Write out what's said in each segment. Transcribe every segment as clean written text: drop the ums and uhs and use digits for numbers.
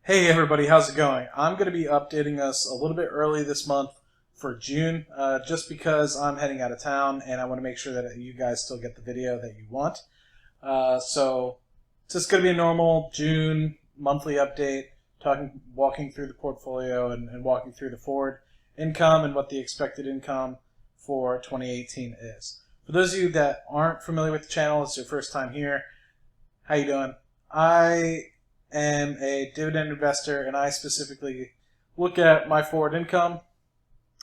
Hey everybody, how's it going? I'm going to be updating us a little bit early this month for June, just because I'm heading out of town and I want to make sure that you guys still get the video that you want. So it's just going to be a normal June monthly update, walking through the portfolio and walking through the forward income and what the expected income for 2018 is. For those of you that aren't familiar with the channel, it's your first time here, how you doing? I am a dividend investor, and I specifically look at my forward income.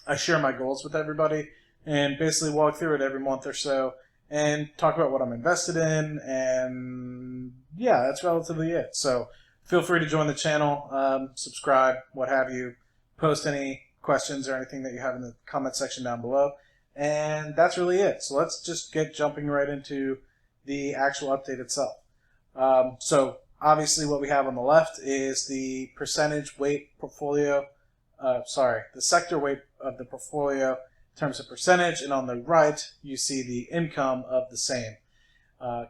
I share my goals with everybody and basically walk through it every month or so and talk about what I'm invested in, and yeah, that's relatively it. So feel free to join the channel, subscribe, what have you, post any questions or anything that you have in the comment section down below, and that's really it. So let's just get jumping right into the actual update itself. So obviously what we have on the left is the percentage weight portfolio, the sector weight of the portfolio in terms of percentage, and on the right you see the income of the same.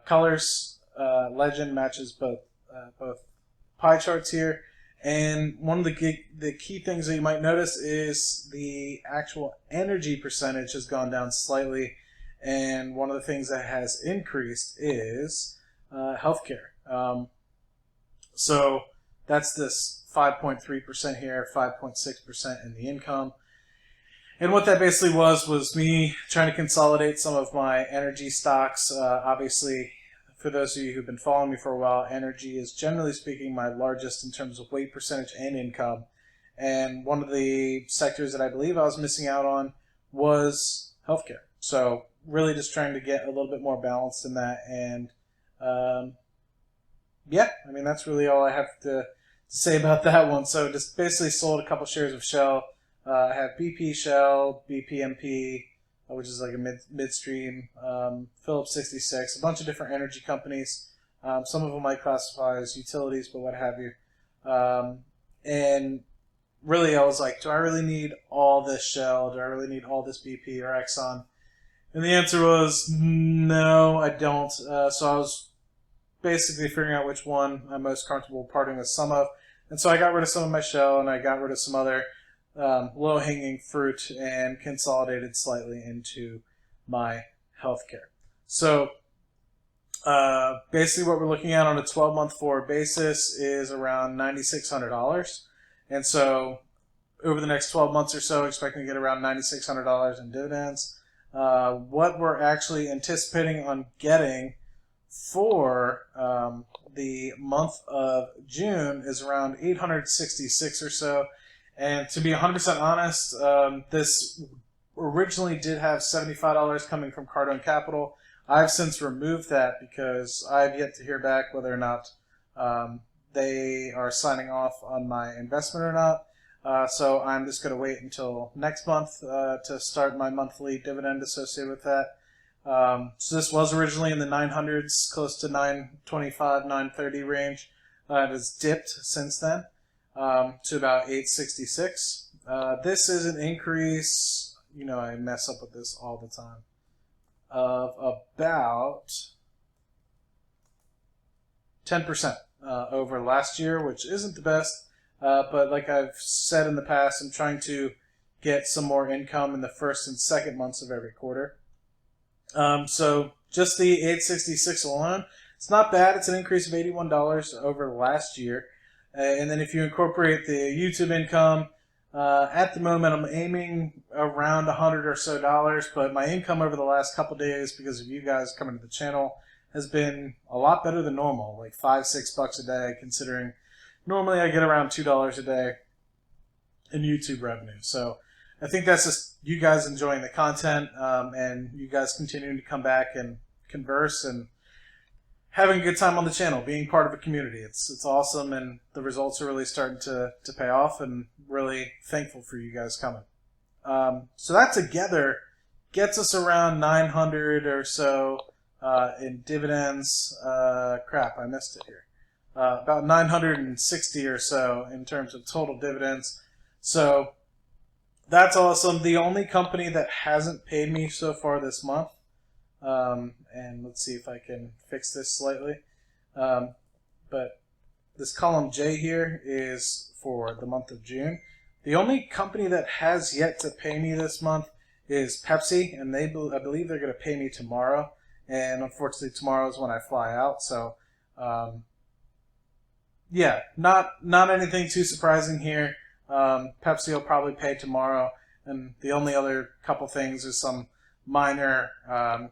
Colors legend matches both pie charts here, and one of the key things that you might notice is the actual energy percentage has gone down slightly, and one of the things that has increased is healthcare. So that's this 5.3% here, 5.6% in the income. And what that basically was me trying to consolidate some of my energy stocks. Obviously, for those of you who've been following me for a while, energy is generally speaking my largest in terms of weight percentage and income. And one of the sectors that I believe I was missing out on was healthcare. So really just trying to get a little bit more balanced in that. And yeah, I mean, that's really all I have to say about that one. So just basically sold a couple shares of Shell. I have BP Shell, BPMP, which is like a midstream, Phillips 66, a bunch of different energy companies. Some of them might classify as utilities, but what have you. And really I was like, do I really need all this Shell? Do I really need all this BP or Exxon? And the answer was, no, I don't. So I was basically figuring out which one I'm most comfortable parting with some of. And so I got rid of some of my Shell, and I got rid of some other low-hanging fruit and consolidated slightly into my healthcare. So basically what we're looking at on a 12-month forward basis is around $9,600. And so over the next 12 months or so, expecting to get around $9,600 in dividends. What we're actually anticipating on getting for the month of June is around 866 or so. And to be 100% honest, this originally did have $75 coming from Cardone Capital. I've since removed that because I've yet to hear back whether or not they are signing off on my investment or not. So I'm just going to wait until next month to start my monthly dividend associated with that. So this was originally in the 900s, close to 925, 930 range. It has dipped since then to about 866. This is an increase, I mess up with this all the time, of about 10% over last year, which isn't the best. But like I've said in the past, I'm trying to get some more income in the first and second months of every quarter. So just the 866 alone, it's not bad. It's an increase of $81 over last year. And then if you incorporate the YouTube income, at the moment I'm aiming around $100 or so, but my income over the last couple days, because of you guys coming to the channel, has been a lot better than normal, like $5-6 a day, considering normally I get around $2 a day in YouTube revenue. So I think that's just you guys enjoying the content, and you guys continuing to come back and converse and having a good time on the channel, being part of a community. It's awesome, and the results are really starting to pay off, and really thankful for you guys coming. So that together gets us around 900 or so in dividends. Crap, I missed it here. About 960 or so in terms of total dividends. So that's awesome. The only company that hasn't paid me so far this month, and let's see if I can fix this slightly, but this column J here is for the month of June. The only company that has yet to pay me this month is Pepsi, and I believe they're going to pay me tomorrow. And unfortunately, tomorrow is when I fly out. So, yeah, not anything too surprising here. Pepsi will probably pay tomorrow, and the only other couple things is some minor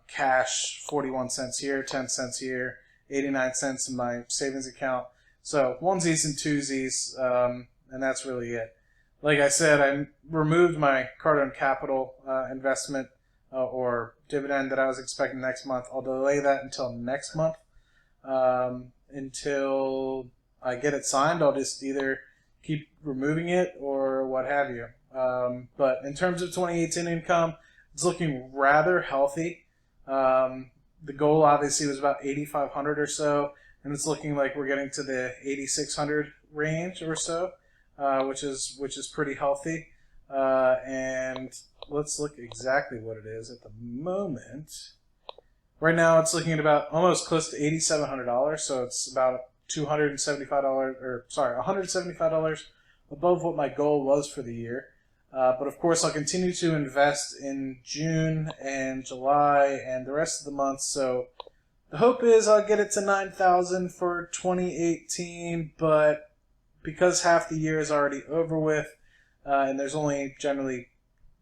cash, 41 cents here, 10 cents here, 89 cents in my savings account. So onesies and twosies, and that's really it. Like I said, I removed my Cardone Capital investment or dividend that I was expecting next month. I'll delay that until next month. Until I get it signed, I'll just either keep removing it or what have you. But in terms of 2018 income, it's looking rather healthy. The goal obviously was about 8,500 or so, and it's looking like we're getting to the 8,600 range or so, which is pretty healthy. And let's look exactly what it is at the moment. Right now, it's looking at about almost close to $8,700, so it's about $175 above what my goal was for the year. But of course, I'll continue to invest in June and July and the rest of the months. So the hope is I'll get it to 9,000 for 2018. But because half the year is already over with, and there's only generally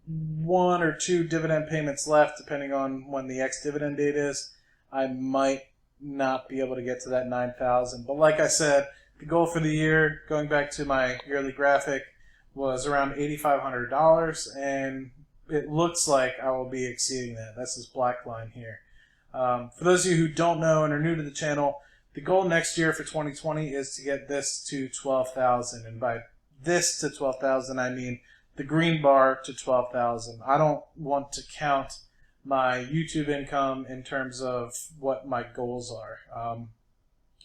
1 or 2 dividend payments left, depending on when the ex-dividend date is, I might not be able to get to that 9,000. But like I said, the goal for the year, going back to my yearly graphic, was around $8,500, and it looks like I will be exceeding that. That's this black line here. For those of you who don't know and are new to the channel, the goal next year for 2020 is to get this to 12,000, and by this to 12,000, I mean the green bar to 12,000. I don't want to count my YouTube income in terms of what my goals are.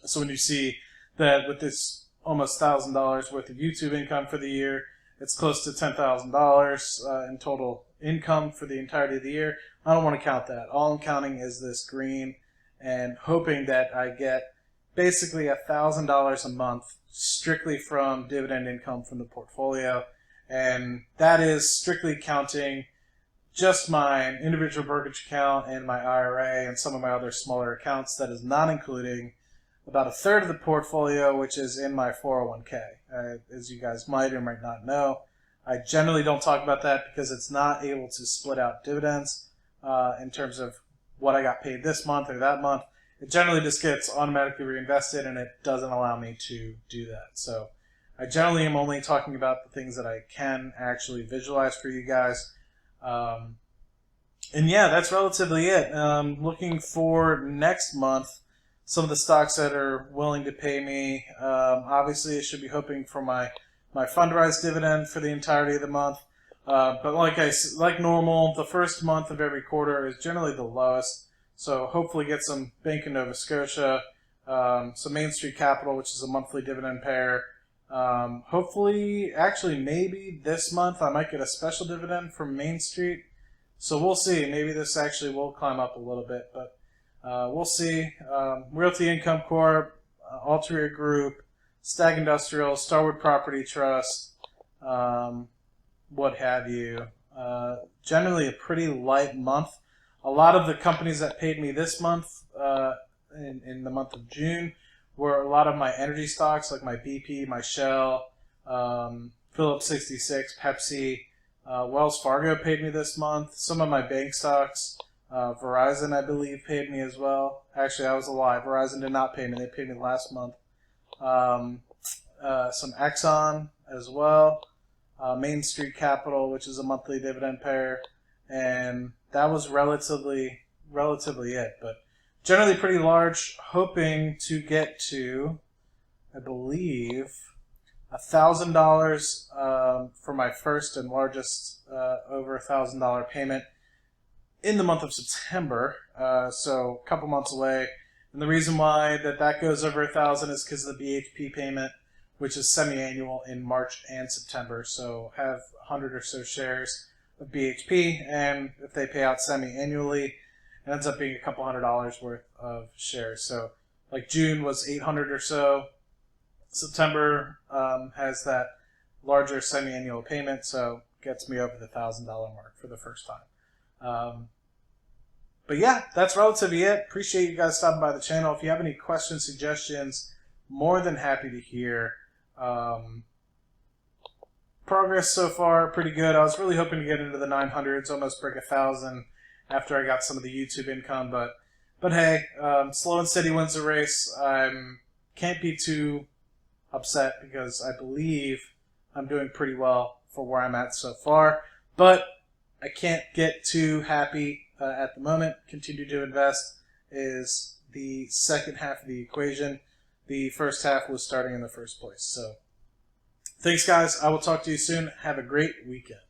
So when you see that with this almost $1,000 worth of YouTube income for the year, it's close to $10,000 in total income for the entirety of the year. I don't want to count that. All I'm counting is this green and hoping that I get basically $1,000 a month strictly from dividend income from the portfolio. And that is strictly counting just my individual brokerage account and my IRA and some of my other smaller accounts. That is not including about 1/3 of the portfolio, which is in my 401k. As you guys might or might not know, I generally don't talk about that because it's not able to split out dividends in terms of what I got paid this month or that month. It generally just gets automatically reinvested, and it doesn't allow me to do that. So I generally am only talking about the things that I can actually visualize for you guys. And yeah, that's relatively it. Looking for next month, some of the stocks that are willing to pay me. Obviously, I should be hoping for my Fundrise dividend for the entirety of the month. But like normal, the first month of every quarter is generally the lowest. So hopefully get some Bank of Nova Scotia, some Main Street Capital, which is a monthly dividend payer. Hopefully, actually, maybe this month I might get a special dividend from Main Street. So we'll see. Maybe this actually will climb up a little bit, but we'll see. Realty Income Corp, Altair Group, Stag Industrial, Starwood Property Trust, what have you. Generally a pretty light month. A lot of the companies that paid me this month, in the month of June, were a lot of my energy stocks, like my BP, my Shell, Phillips 66, Pepsi. Wells Fargo paid me this month. Some of my bank stocks, Verizon, I believe, paid me as well. Actually, I was a lie. Verizon did not pay me. They paid me last month. Some Exxon as well. Main Street Capital, which is a monthly dividend payer. And that was relatively it. But generally pretty large, hoping to get to, I believe, $1,000 for my first and largest over $1,000 payment in the month of September. So a couple months away. And the reason why that goes over 1,000 is because of the BHP payment, which is semi-annual in March and September. So have 100 or so shares of BHP, and if they pay out semi-annually, it ends up being a couple $100 worth of shares. So like June was 800 or so, September has that larger semi-annual payment, so gets me over the $1,000 mark for the first time. But yeah, that's relatively it. Appreciate you guys stopping by the channel. If you have any questions, suggestions, more than happy to hear. Progress so far, pretty good. I was really hoping to get into the 900s, almost break 1,000 after I got some of the YouTube income, but hey, slow and steady wins the race. I can't be too upset because I believe I'm doing pretty well for where I'm at so far, but I can't get too happy at the moment. Continue to invest is the second half of the equation. The first half was starting in the first place. So thanks, guys. I will talk to you soon. Have a great weekend.